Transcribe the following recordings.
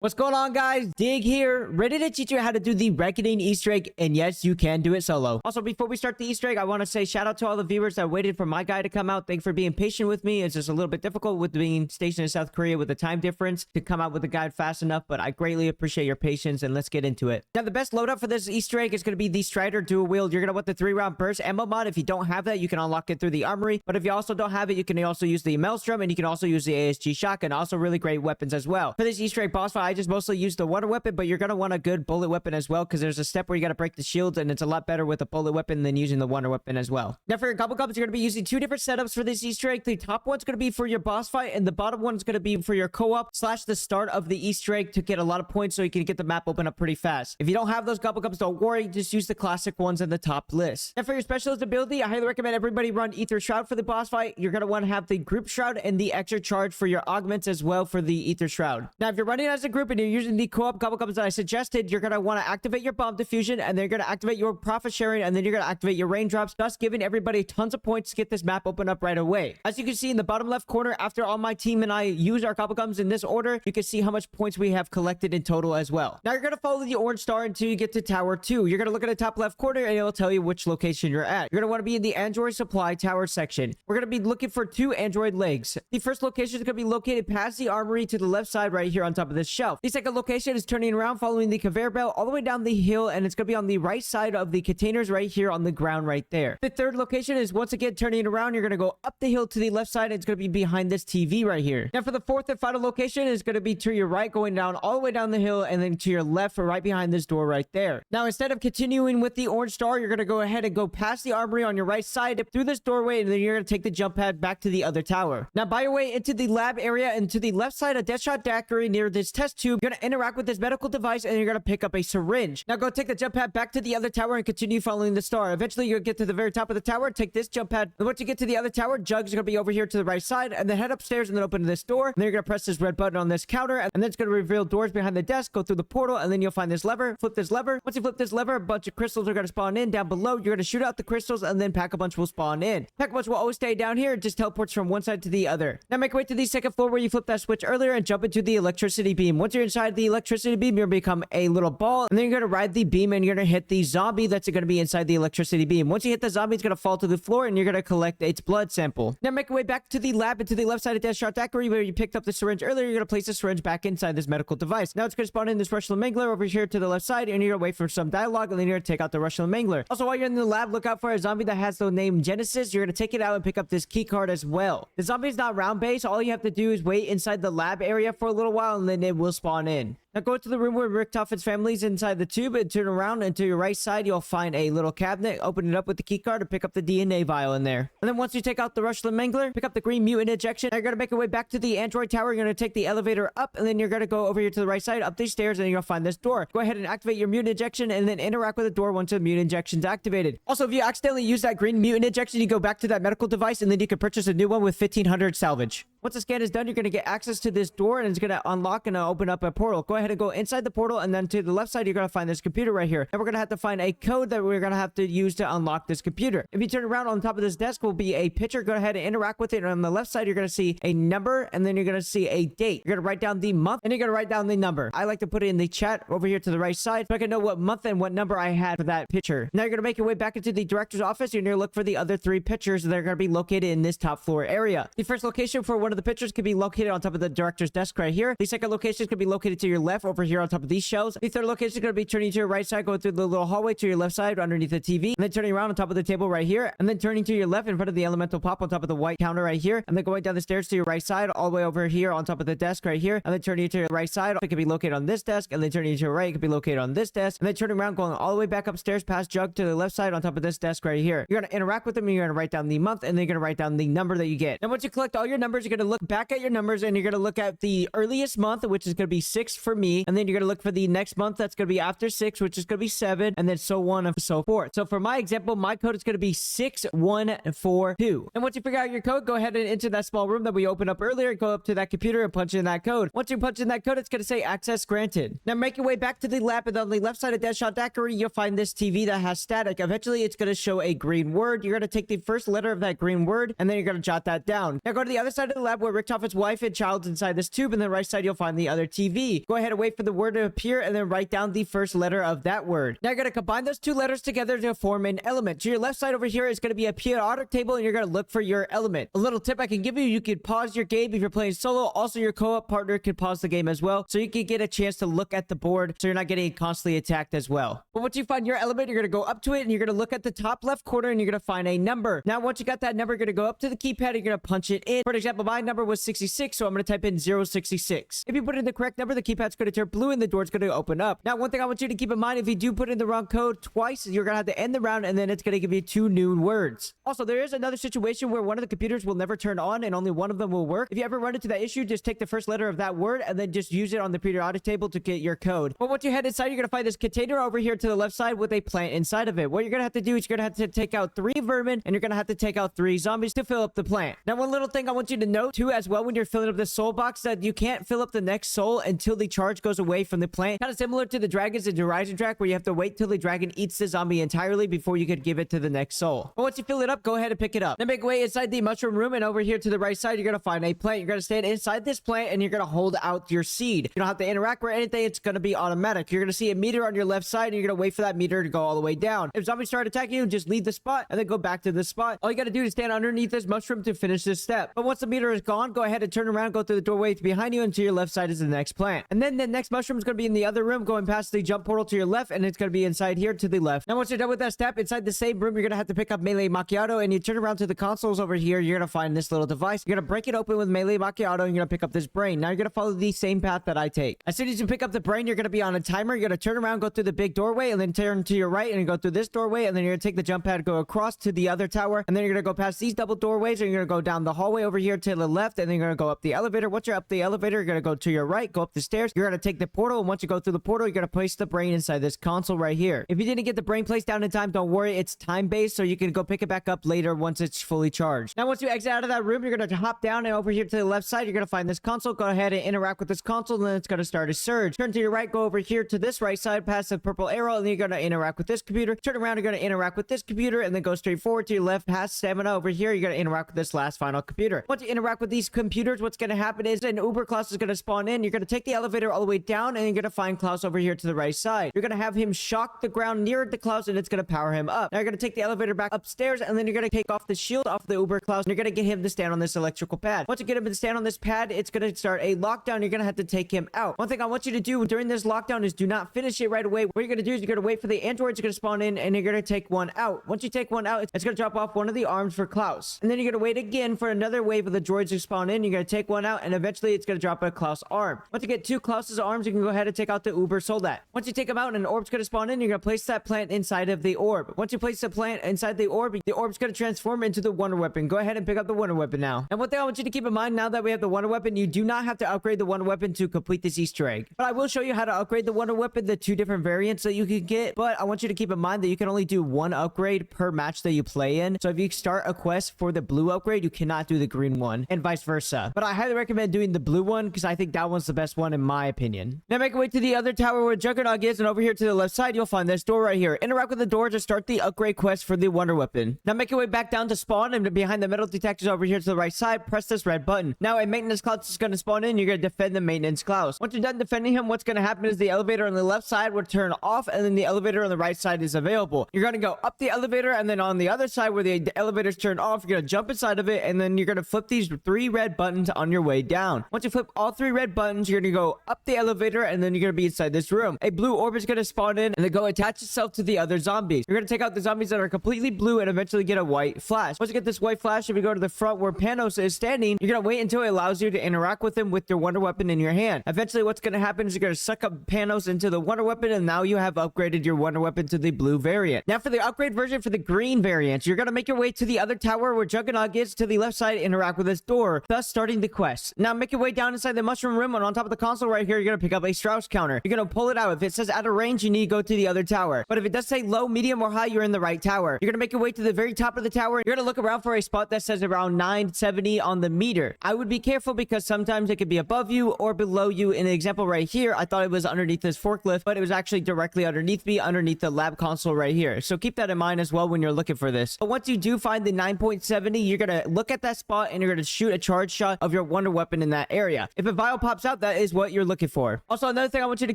What's going on, guys? Dig here, ready to teach you how to do the reckoning Easter egg, and yes, you can do it solo. Also, before we start the Easter egg, I want to say shout out to all the viewers that waited for my guy to come out. Thanks for being patient with me. It's just a little bit difficult with being stationed in South Korea with the time difference to come out with the guide fast enough, but I greatly appreciate your patience, and let's get into it. Now, the best loadout for this Easter egg is going to be the Strider dual wield. You're going to want the 3-round burst ammo mod. If you don't have that, you can unlock it through the armory, but if you also don't have it, you can also use the Maelstrom, and you can also use the ASG shotgun. Also, really great weapons as well. For this Easter egg boss fight, I just mostly use the water weapon, but you're going to want a good bullet weapon as well, because there's a step where you got to break the shields, and it's a lot better with a bullet weapon than using the water weapon as well. Now, for your gobble gobbles, you're going to be using two different setups for this Easter egg. The top one's going to be for your boss fight, and the bottom one's going to be for your co-op / the start of the Easter egg to get a lot of points so you can get the map open up pretty fast. If you don't have those gobble gobbles, don't worry, just use the classic ones in the top list. And for your specialist ability, I highly recommend everybody run Ether Shroud for the boss fight. You're going to want to have the group shroud and the extra charge for your augments as well for the Ether Shroud. Now, if you're running as a group and you're using the co-op gobble gobbles that I suggested, you're going to want to activate your bomb diffusion, and then you're going to activate your profit sharing, and then you're going to activate your raindrops, thus giving everybody tons of points to get this map open up right away. As you can see in the bottom left corner, after all my team and I use our gobble gums in this order, you can see how much points we have collected in total as well. Now, you're going to follow the orange star until you get to Tower 2. You're going to look at the top left corner, and it'll tell you which location you're at. You're going to want to be in the Android Supply Tower section. We're going to be looking for 2 Android legs. The first location is going to be located past the armory to the left side right here on top of this shelf. The second location is turning around following the conveyor belt all the way down the hill, and it's going to be on the right side of the containers right here on the ground right there. The third location is once again turning around. You're going to go up the hill to the left side, and it's going to be behind this TV right here. Now, for the fourth and final location is going to be to your right, going down all the way down the hill, and then to your left right behind this door right there. Now, instead of continuing with the orange star, you're going to go ahead and go past the armory on your right side through this doorway, and then you're going to take the jump pad back to the other tower. Now, by your way into the lab area and to the left side of Deathshot Daiquiri near this test tube, you're going to interact with this medical device, and you're going to pick up a syringe. Now, go take the jump pad back to the other tower and continue following the star. Eventually, you'll get to the very top of the tower, take this jump pad, and once you get to the other tower, Jugs are going to be over here to the right side, and then head upstairs and then open this door, and then you're going to press this red button on this counter, and then it's going to reveal doors behind the desk. Go through the portal, and then you'll find this lever. Flip this lever. Once you flip this lever, a bunch of crystals are going to spawn in. Down below, you're going to shoot out the crystals, and then Pack-a-Punch will spawn in. Pack-a-Punch will always stay down here. It just teleports from one side to the other. Now, make your way to the second floor where you flipped that switch earlier and jump into the electricity beam. Once you're inside the electricity beam, you're going to become a little ball, and then you're going to ride the beam, and you're going to hit the zombie that's going to be inside the electricity beam. Once you hit the zombie, it's going to fall to the floor, and you're going to collect its blood sample. Now, make your way back to the lab and to the left side of Deathshot Daiquiri where you picked up the syringe earlier. You're going to place the syringe back inside this medical device. Now, it's going to spawn in this Russian Mangler over here to the left side, and you're going to wait for some dialogue, and then you're going to take out the Russian Mangler. Also, while you're in the lab, look out for a zombie that has the name Genesis. You're going to take it out and pick up this key card as well. The zombie is not round base. All you have to do is wait inside the lab area for a little while, and then it will spawn in. Now, go to the room where Richtofen's family is inside the tube and turn around, and to your right side, you'll find a little cabinet. Open it up with the key card and pick up the DNA vial in there. And then once you take out the Russian Mangler, pick up the green mutant injection. Now, you're going to make your way back to the Android tower. You're going to take the elevator up, and then you're going to go over here to the right side, up these stairs, and you're going to find this door. Go ahead and activate your mutant injection, and then interact with the door once the mutant injection is activated. Also, if you accidentally use that green mutant injection, you go back to that medical device, and then you can purchase a new one with 1500 salvage. Once the scan is done, you're going to get access to this door, and it's going to unlock and open up a portal. Go ahead and go inside the portal, and then to the left side, you're going to find this computer right here. And we're going to have to find a code that we're going to have to use to unlock this computer. If you turn around, on top of this desk will be a picture. Go ahead and interact with it. And on the left side, you're going to see a number, and then you're going to see a date. You're going to write down the month, and you're going to write down the number. I like to put it in the chat over here to the right side so I can know what month and what number I had for that picture. Now, you're going to make your way back into the director's office. You're going to look for the other 3 pictures that are going to be located in this top floor area. The first location for one of the pictures could be located on top of the director's desk right here. The second location is going to be located to your left over here on top of these shelves. The third location is going to be turning to your right side, going through the little hallway to your left side underneath the TV, and then turning around on top of the table right here, and then turning to your left in front of the elemental pop on top of the white counter right here, and then going down the stairs to your right side all the way over here on top of the desk right here, and then turning to your right side. It could be located on this desk, and then turning to your right, it could be located on this desk, and then turning around going all the way back upstairs past Jug to the left side on top of this desk right here. You're going to interact with them, and you're going to write down the month, and then you're going to write down the number that you get. Now, once you collect all your numbers, you're going to look back at your numbers, and you're going to look at the earliest month, which is going to be 6 for me, and then you're going to look for the next month that's going to be after 6, which is going to be 7, and then so on and so forth. So for my example, my code is going to be 6142. And once you figure out your code, go ahead and enter that small room that we opened up earlier, go up to that computer and punch in that code. Once you punch in that code, it's going to say access granted. Now make your way back to the lab, and on the left side of Deathshot Daiquiri, you'll find this TV that has static. Eventually, it's going to show a green word. You're going to take the first letter of that green word, and then you're going to jot that down. Now go to the other side of the lab where Richtofen's wife and child's inside this tube, and then right side, you'll find the other TV. Go ahead ahead and wait for the word to appear and then write down the first letter of that word. Now you're going to combine those two letters together to form an element. To your left side over here is going to be a periodic table, and you're going to look for your element. A little tip I can give you: you could pause your game if you're playing solo. Also, your co-op partner could pause the game as well, so you can get a chance to look at the board so you're not getting constantly attacked as well. But once you find your element, you're going to go up to it and you're going to look at the top left corner and you're going to find a number. Now once you got that number, you're going to go up to the keypad and you're going to punch it in. For example, my number was 66, so I'm going to type in 066. If you put in the correct number, the keypad's going to turn blue and the door's going to open up. Now one thing I want you to keep in mind: if you do put in the wrong code twice, you're going to have to end the round and then it's going to give you 2 new words. Also, there is another situation where one of the computers will never turn on and only one of them will work. If you ever run into that issue, just take the first letter of that word and then just use it on the periodic table to get your code. But once you head inside, you're going to find this container over here to the left side with a plant inside of it. What you're going to have to do is you're going to have to take out 3 vermin and you're going to have to take out 3 zombies to fill up the plant. Now one little thing I want you to note too as well when you're filling up the soul box, that you can't fill up the next soul until the charge goes away from the plant. Kind of similar to the dragons in Horizon Track, where you have to wait till the dragon eats the zombie entirely before you could give it to the next soul. But once you fill it up, go ahead and pick it up. Then make way inside the mushroom room, and over here to the right side, you're going to find a plant. You're going to stand inside this plant and you're going to hold out your seed. You don't have to interact with anything. It's going to be automatic. You're going to see a meter on your left side and you're going to wait for that meter to go all the way down. If zombies start attacking you, just leave the spot and then go back to the spot. All you got to do is stand underneath this mushroom to finish this step. But once the meter is gone, go ahead and turn around, go through the doorway behind you, and to your left side is the next plant. And then the next mushroom is going to be in the other room, going past the jump portal to your left, and it's going to be inside here to the left. Now once you're done with that step, inside the same room, you're going to have to pick up melee macchiato, and you turn around to the consoles over here, you're going to find this little device. You're going to break it open with melee macchiato, and you're going to pick up this brain. Now you're going to follow the same path that I take. As soon as you pick up the brain, you're going to be on a timer. You're going to turn around, go through the big doorway, and then turn to your right and go through this doorway, and then you're going to take the jump pad, go across to the other tower, and then you're going to go past these double doorways, and you're going to go down the hallway over here to the left, and then you're going to go up the elevator. Once you're up the elevator, you're going to go to your right, go up the stairs. You're going to take the portal, and once you go through the portal, you're going to place the brain inside this console right here. If you didn't get the brain placed down in time, don't worry, it's time-based, so you can go pick it back up later once it's fully charged. Now once you exit out of that room, you're going to hop down, and over here to the left side, you're going to find this console. Go ahead and interact with this console, and then it's going to start a surge. Turn to your right, go over here to this right side past the purple arrow, and then you're going to interact with this computer. Turn around, you're going to interact with this computer, and then go straight forward to your left past stamina. Over here, you're going to interact with this last final computer. Once you interact with these computers, what's going to happen is an Uber Klaus is going to spawn in. You're going to take the elevator all the way down, and you're going to find Klaus over here to the right side. You're going to have him shock the ground near the Klaus, and it's going to power him up. Now you're going to take the elevator back upstairs, and then you're going to take off the shield off the Uber Klaus, and you're going to get him to stand on this electrical pad. Once you get him to stand on this pad, it's going to start a lockdown. You're going to have to take him out. One thing I want you to do during this lockdown is do not finish it right away. What you're going to do is you're going to wait for the androids to spawn in, and you're going to take one out. Once you take one out, it's going to drop off one of the arms for Klaus. And then you're going to wait again for another wave of the droids to spawn in. You're going to take one out, and eventually it's going to drop a Klaus arm. Once you get 2 Klaus's arms, you can go ahead and take out the Uber Soldat. Once you take them out and an orb's going to spawn in, you're going to place that plant inside of the orb. Once you place the plant inside the orb's going to transform into the wonder weapon. Go ahead and pick up the wonder weapon now. And one thing I want you to keep in mind, now that we have the wonder weapon, you do not have to upgrade the wonder weapon to complete this Easter egg. But I will show you how to upgrade the wonder weapon, the 2 different variants that you can get. But I want you to keep in mind that you can only do 1 upgrade per match that you play in. So if you start a quest for the blue upgrade, you cannot do the green one, and vice versa. But I highly recommend doing the blue one because I think that one's the best one in my opinion. Now make your way to the other tower where Juggernaut is, and over here to the left side, you'll find this door right here. Interact with the door to start the upgrade quest for the wonder weapon. Now make your way back down to spawn, and behind the metal detectors over here to the right side, press this red button. Now a maintenance Klaus is going to spawn in. You're going to defend the maintenance Klaus. Once you're done defending him, what's going to happen is the elevator on the left side will turn off, and then the elevator on the right side is available. You're going to go up the elevator, and then on the other side where the elevator's turned off, you're going to jump inside of it, and then you're going to flip these 3 red buttons on your way down. Once you flip all 3 red buttons, you're going to go up the elevator, and then you're going to be inside this room. A blue orb is going to spawn in, and then go attach itself to the other zombies. You're going to take out the zombies that are completely blue and eventually get a white flash. Once you get this white flash, if you go to the front where Panos is standing, you're going to wait until it allows you to interact with him with your wonder weapon in your hand. Eventually, what's going to happen is you're going to suck up Panos into the wonder weapon, and now you have upgraded your wonder weapon to the blue variant. Now for the upgrade version for the green variant, you're going to make your way to the other tower where Juggernaut is to the left side, interact with this door, thus starting the quest. Now make your way down inside the mushroom room, and on top of the console right here, you're going to pick up a Strauss counter. You're going to pull it out. If it says out of range, you need to go to the other tower. But if it does say low, medium, or high, you're in the right tower. You're going to make your way to the very top of the tower. You're going to look around for a spot that says around 970 on the meter. I would be careful because sometimes it could be above you or below you. In the example right here, I thought it was underneath this forklift, but it was actually directly underneath me, underneath the lab console right here. So keep that in mind as well when you're looking for this. But once you do find the 9.70, you're going to look at that spot and you're going to shoot a charge shot of your wonder weapon in that area. If a vial pops out, that is what you're looking looking for. Also, another thing I want you to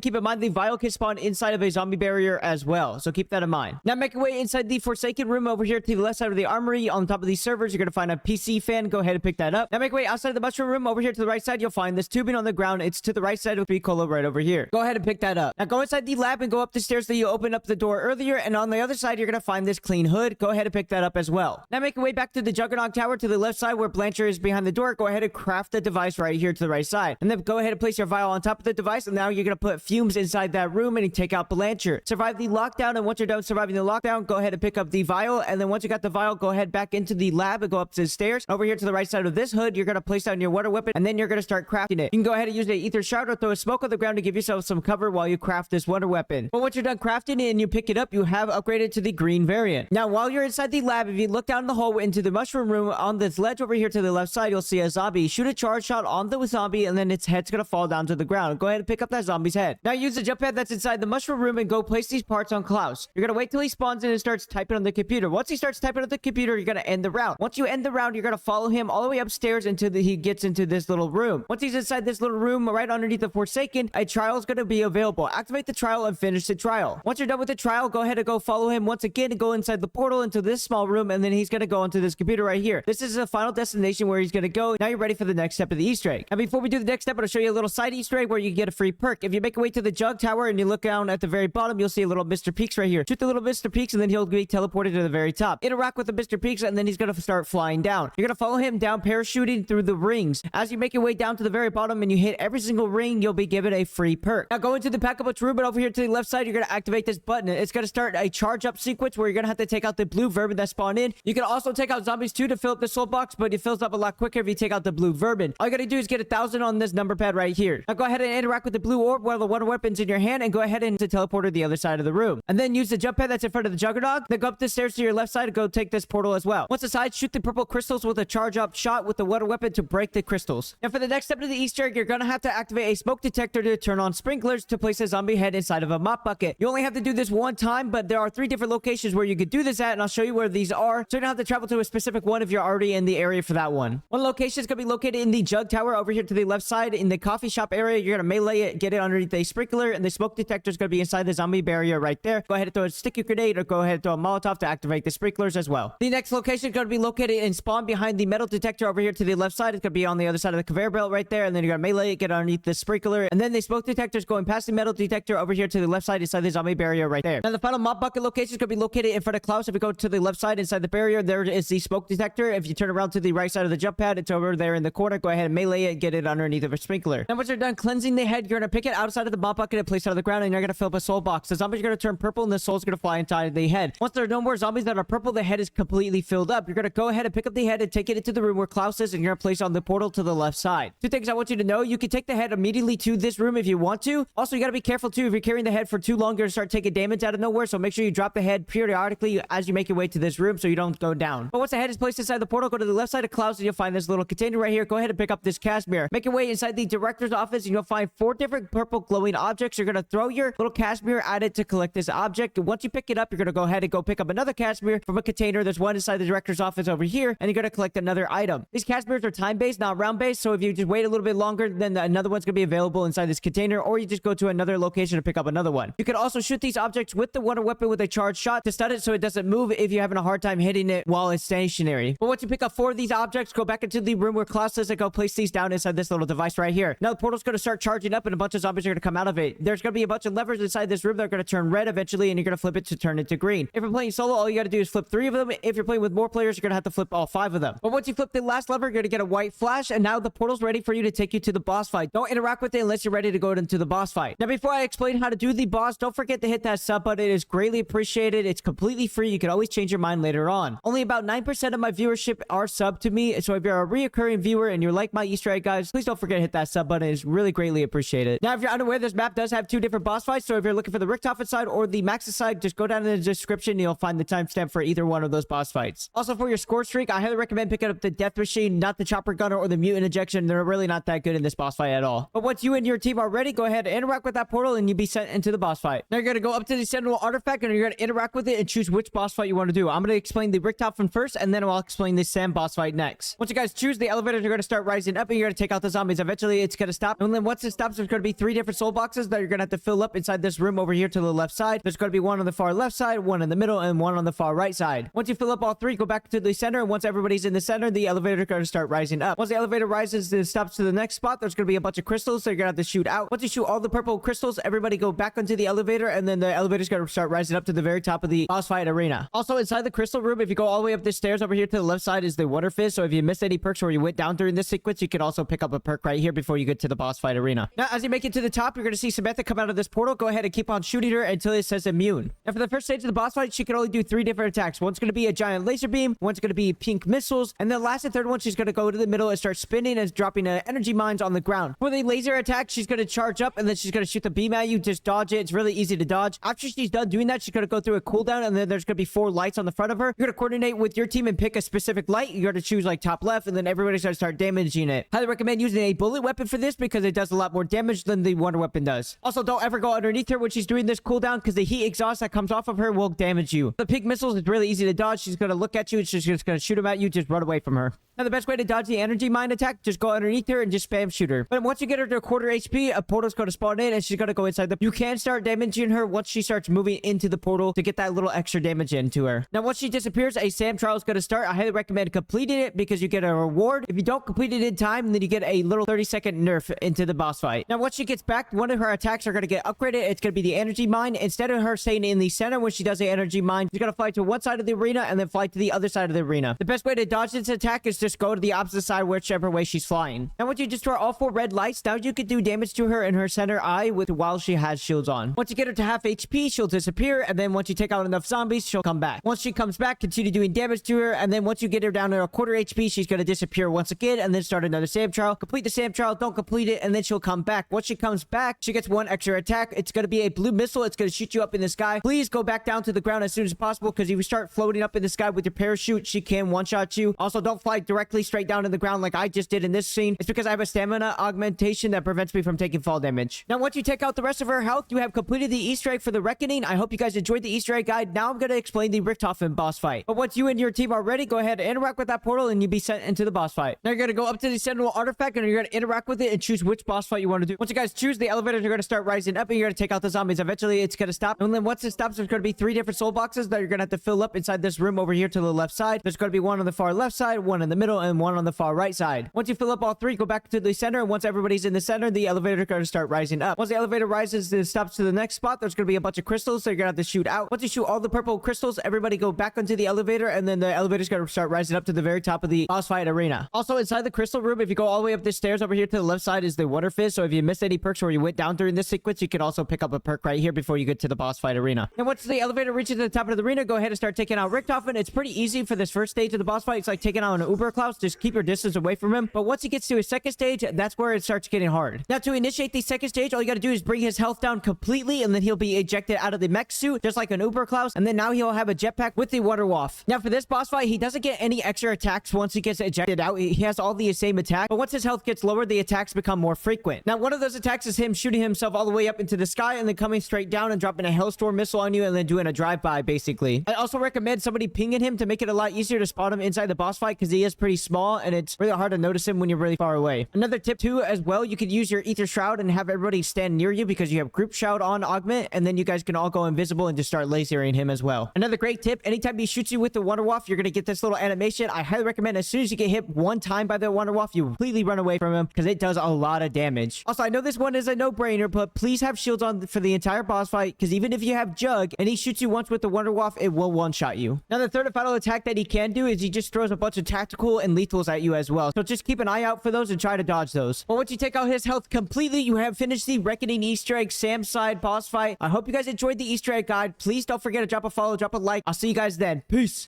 keep in mind, the vial can spawn inside of a zombie barrier as well, so keep that in mind. Now make your way inside the Forsaken room over here to the left side of the armory. On top of these servers, you're gonna find a PC fan. Go ahead and pick that up. Now make your way outside of the mushroom room over here to the right side. You'll find this tubing on the ground. It's to the right side of the cola right over here. Go ahead and pick that up. Now go inside the lab and go up the stairs that you opened up the door earlier, and on the other side you're gonna find this clean hood. Go ahead and pick that up as well. Now make your way back to the Juggernaut Tower to the left side where Blanchard is behind the door. Go ahead and craft the device right here to the right side, and then go ahead and place your vial on top of the device, and now you're gonna put fumes inside that room and you take out Blanchard. Survive the lockdown, and once you're done surviving the lockdown, go ahead and pick up the vial, and then once you got the vial, go ahead back into the lab and go up to the stairs. Over here to the right side of this hood, you're gonna place down your water weapon, and then you're gonna start crafting it. You can go ahead and use the ether shard or throw a smoke on the ground to give yourself some cover while you craft this water weapon. But once you're done crafting it and you pick it up, you have upgraded to the green variant. Now while you're inside the lab, if you look down the hole into the mushroom room, on this ledge over here to the left side, you'll see a zombie. Shoot a charge shot on the zombie, and then its head's gonna fall down to the ground. Go ahead and pick up that zombie's head. Now use the jump pad that's inside the mushroom room and go place these parts on KLAUS. You're gonna wait till he spawns in and starts typing on the computer. Once he starts typing on the computer, you're gonna end the round. Once you end the round, you're gonna follow him all the way upstairs until he gets into this little room. Once he's inside this little room right underneath the Forsaken, a trial is gonna be available. Activate the trial and finish the trial. Once you're done with the trial, go ahead and go follow him once again and go inside the portal into this small room, and then he's gonna go into this computer right here. This is the final destination where he's gonna go. Now you're ready for the next step of the Easter egg. And before we do the next step, I'm gonna show you a little side Easter egg where you get a free perk. If you make your way to the Jug Tower and you look down at the very bottom, you'll see a little Mr. Peaks right here. Shoot the little Mr. Peaks, and then he'll be teleported to the very top. Interact with the Mr. Peaks, and then he's gonna start flying down. You're gonna follow him down, parachuting through the rings. As you make your way down to the very bottom and you hit every single ring, you'll be given a free perk. Now go into the packable room, and over here to the left side, you're gonna activate this button. It's gonna start a charge up sequence where you're gonna have to take out the blue vermin that spawn in. You can also take out zombies too to fill up the soul box, but it fills up a lot quicker if you take out the blue vermin. All you gotta do is get 1,000 on this number pad right here. Now go ahead and interact with the blue orb while the water weapon's in your hand, and go ahead and teleport to the other side of the room. And then use the jump pad that's in front of the Juggernaut. Then go up the stairs to your left side and go take this portal as well. Once aside, shoot the purple crystals with a charge up shot with the water weapon to break the crystals. And for the next step of the Easter egg, you're gonna have to activate a smoke detector to turn on sprinklers to place a zombie head inside of a mop bucket. You only have to do this one time, but there are 3 different locations where you could do this at, and I'll show you where these are. So you don't have to travel to a specific one if you're already in the area for that one. One location is gonna be located in the Jug Tower over here to the left side in the coffee shop area. You're gonna melee it, get it underneath a sprinkler, and the smoke detector is gonna be inside the zombie barrier right there. Go ahead and throw a sticky grenade or go ahead and throw a Molotov to activate the sprinklers as well. The next location is gonna be located in spawn behind the metal detector over here to the left side. It's gonna be on the other side of the conveyor belt right there, and then you're gonna melee it, get underneath the sprinkler, and then the smoke detector is going past the metal detector over here to the left side inside the zombie barrier right there. Now the final mop bucket location is gonna be located in front of KLAUS. If you go to the left side inside the barrier, there is the smoke detector. If you turn around to the right side of the jump pad, it's over there in the corner. Go ahead and melee it, get it underneath of a sprinkler. Now once you're done cleansing the head, you're gonna pick it outside of the mop bucket and place it on the ground, and you're gonna fill up a soul box. The zombies are gonna turn purple, and the soul's gonna fly inside the head. Once there are no more zombies that are purple, the head is completely filled up. You're gonna go ahead and pick up the head and take it into the room where KLAUS is, and you're gonna place it on the portal to the left side. 2 things I want you to know: you can take the head immediately to this room if you want to. Also, you gotta be careful too. If you're carrying the head for too long, you're gonna start taking damage out of nowhere. So make sure you drop the head periodically as you make your way to this room so you don't go down. But once the head is placed inside the portal, go to the left side of KLAUS and you'll find this little container right here. Go ahead and pick up this cashmere. Make your way inside the director's office and you'll find 4 different purple glowing objects. You're gonna throw your little cashmere at it to collect this object. And once you pick it up, you're gonna go ahead and go pick up another cashmere from a container. There's one inside the director's office over here, and you're gonna collect another item. These cashmeres are time-based, not round-based. So if you just wait a little bit longer, then another one's gonna be available inside this container, or you just go to another location to pick up another one. You can also shoot these objects with the water weapon with a charged shot to stun it so it doesn't move if you're having a hard time hitting it while it's stationary. But once you pick up 4 of these objects, go back into the room where KLAUS is and go place these down inside this little device right here. Now the portal's gonna start charging up and a bunch of zombies are gonna come out of it. There's gonna be a bunch of levers inside this room that are gonna turn red eventually, and you're gonna flip it to turn it to green. If you're playing solo, all you gotta do is flip 3 of them. If you're playing with more players, you're gonna have to flip all 5 of them. But once you flip the last lever, you're gonna get a white flash, and now the portal's ready for you to take you to the boss fight. Don't interact with it unless you're ready to go into the boss fight. Now before I explain how to do the boss, don't forget to hit that sub button. It is greatly appreciated. It's completely free. You can always change your mind later on. Only about 9% of my viewership are sub to me, so if you're a reoccurring viewer and you like my Easter egg guys, please don't forget to hit that sub button. It's really greatly appreciated. Now if you're unaware, this map does have 2 different boss fights, so if you're looking for the Richtofen side or the Maxis side, just go down in the description and you'll find the timestamp for either one of those boss fights. Also for your score streak, I highly recommend picking up the Death Machine, not the Chopper Gunner or the Mutant Ejection. They're really not that good in this boss fight at all. But once you and your team are ready, go ahead and interact with that portal and you'll be sent into the boss fight. Now you're going to go up to the Sentinel Artifact and you're going to interact with it and choose which boss fight you want to do. I'm going to explain the Richtofen first, and then I'll explain the Sam boss fight next. Once you guys choose, the elevators are going to start rising up and you're going to take out the zombies. Eventually it's going to stop, and then once once it stops, there's going to be 3 different soul boxes that you're going to have to fill up inside this room over here to the left side. There's going to be one on the far left side, one in the middle, and one on the far right side. Once you fill up all 3, go back to the center, and once everybody's in the center, the elevator is going to start rising up. Once the elevator rises and stops to the next spot, there's going to be a bunch of crystals that you're going to have to shoot out. Once you shoot all the purple crystals, everybody go back onto the elevator, and then the elevator's going to start rising up to the very top of the boss fight arena. Also, inside the crystal room, if you go all the way up the stairs over here to the left side is the water fizz. So if you missed any perks or you went down during this sequence, you can also pick up a perk right here before you get to the boss fight arena. Now, as you make it to the top, you're going to see Samantha come out of this portal. Go ahead and keep on shooting her until it says immune. Now, for the first stage of the boss fight, she can only do 3 different attacks. One's going to be a giant laser beam, one's going to be pink missiles, and the last and third one, she's going to go to the middle and start spinning and dropping energy mines on the ground. For the laser attack, she's going to charge up and then she's going to shoot the beam at you. Just dodge it. It's really easy to dodge. After she's done doing that, she's going to go through a cooldown, and then there's going to be 4 lights on the front of her. You're going to coordinate with your team and pick a specific light. You're going to choose like top left, and then everybody's going to start damaging it. Highly recommend using a bullet weapon for this because it does a lot more damage than the wonder weapon does. Also, don't ever go underneath her when she's doing this cooldown because the heat exhaust that comes off of her will damage you. The pink missiles is really easy to dodge. She's going to look at you and she's just going to shoot them at you. Just run away from her. Now, the best way to dodge the energy mine attack, just go underneath her and just spam shoot her. But once you get her to a quarter HP, a portal's going to spawn in and she's going to go inside the... You can start damaging her once she starts moving into the portal to get that little extra damage into her. Now, once she disappears, a SAM trial is going to start. I highly recommend completing it because you get a reward. If you don't complete it in time, then you get a little 30-second nerf into the boss fight. Now, once she gets back, one of her attacks are going to get upgraded. It's going to be the energy mine. Instead of her staying in the center when she does the energy mine, she's going to fly to one side of the arena and then fly to the other side of the arena. The best way to dodge this attack is just go to the opposite side whichever way she's flying. Now, once you destroy all 4 red lights, now you can do damage to her in her center eye while she has shields on. Once you get her to half HP, she'll disappear, and then once you take out enough zombies, she'll come back. Once she comes back, continue doing damage to her, and then once you get her down to a quarter HP, she's going to disappear once again, and then start another SAM trial. Complete the SAM trial, don't complete it, and then she'll come back. Once she comes back, she gets 1 extra attack. It's going to be a blue missile. It's going to shoot you up in the sky. Please go back down to the ground as soon as possible, because if you start floating up in the sky with your parachute, she can one-shot you. Also, don't fly directly straight down to the ground like I just did in this scene. It's because I have a stamina augmentation that prevents me from taking fall damage. Now, once you take out the rest of her health, you have completed the Easter egg for the Reckoning. I hope you guys enjoyed the Easter egg guide. Now I'm going to explain the Richtofen boss fight. But once you and your team are ready, go ahead and interact with that portal and you'll be sent into the boss fight. Now you're going to go up to the Sentinel artifact and you're going to interact with it and choose which boss fight you want to do. Once you guys choose, the elevators are going to start rising up and you're going to take out the zombies. Eventually, it's going to stop. And then once it stops, there's going to be 3 different soul boxes that you're going to have to fill up inside this room over here to the left side. There's going to be one on the far left side, one in the middle, and one on the far right side. Once you fill up all 3, go back to the center, and once everybody's in the center, the elevator is going to start rising up. Once the elevator rises and stops to the next spot, there's going to be a bunch of crystals that you're going to have to shoot out. Once you shoot all the purple crystals, everybody go back onto the elevator, and then the elevator is going to start rising up to the very top of the boss fight arena. Also, inside the crystal room, if you go all the way up the stairs over here to the left side is the water fizz. So if you missed any perks or you went down during this sequence, you can also pick up a perk right here before you get to the boss fight arena. And once the elevator reaches the top of the arena, go ahead and start taking out Richtofen. It's pretty easy for this first stage of the boss fight. It's like taking out an Uber KLAUS. Just keep your distance away from him. But once he gets to his second stage, that's where it starts getting hard. Now, to initiate the second stage, all you got to do is bring his health down completely, and then he'll be ejected out of the mech suit, just like an Uber KLAUS. And then now he'll have a jetpack with the water waff. Now, for this boss fight, he doesn't get any extra attacks once he gets ejected out. He has all the same attacks, but once his health gets lower, the attacks become more frequent. Now, one of those attacks is him shooting himself all the way up into the sky and then coming straight down and dropping a Hellstorm missile on you and then doing a drive-by, basically. I also recommend somebody pinging him to make it a lot easier to spot him inside the boss fight because he is pretty small and it's really hard to notice him when you're really far away. Another tip too as well, you could use your Ether Shroud and have everybody stand near you because you have Group Shroud on augment, and then you guys can all go invisible and just start lasering him as well. Another great tip, anytime he shoots you with the Wonder Waff, you're going to get this little animation. I highly recommend as soon as you get hit one time by the Wonder Waff, you completely run away from him because it does a lot of damage. Also, I know this one is a no-brainer, but please have shields on for the entire boss fight because even if you have Jug and he shoots you once with the Wonder Waff, it will one-shot you. Now, the third and final attack that he can do is he just throws a bunch of tactical and lethals at you as well. So just keep an eye out for those and try to dodge those. But once you take out his health completely, you have finished the Reckoning Easter egg Sam side boss fight. I hope you guys enjoyed the Easter egg guide. Please don't forget to drop a follow, drop a like. I'll see you guys then. Peace.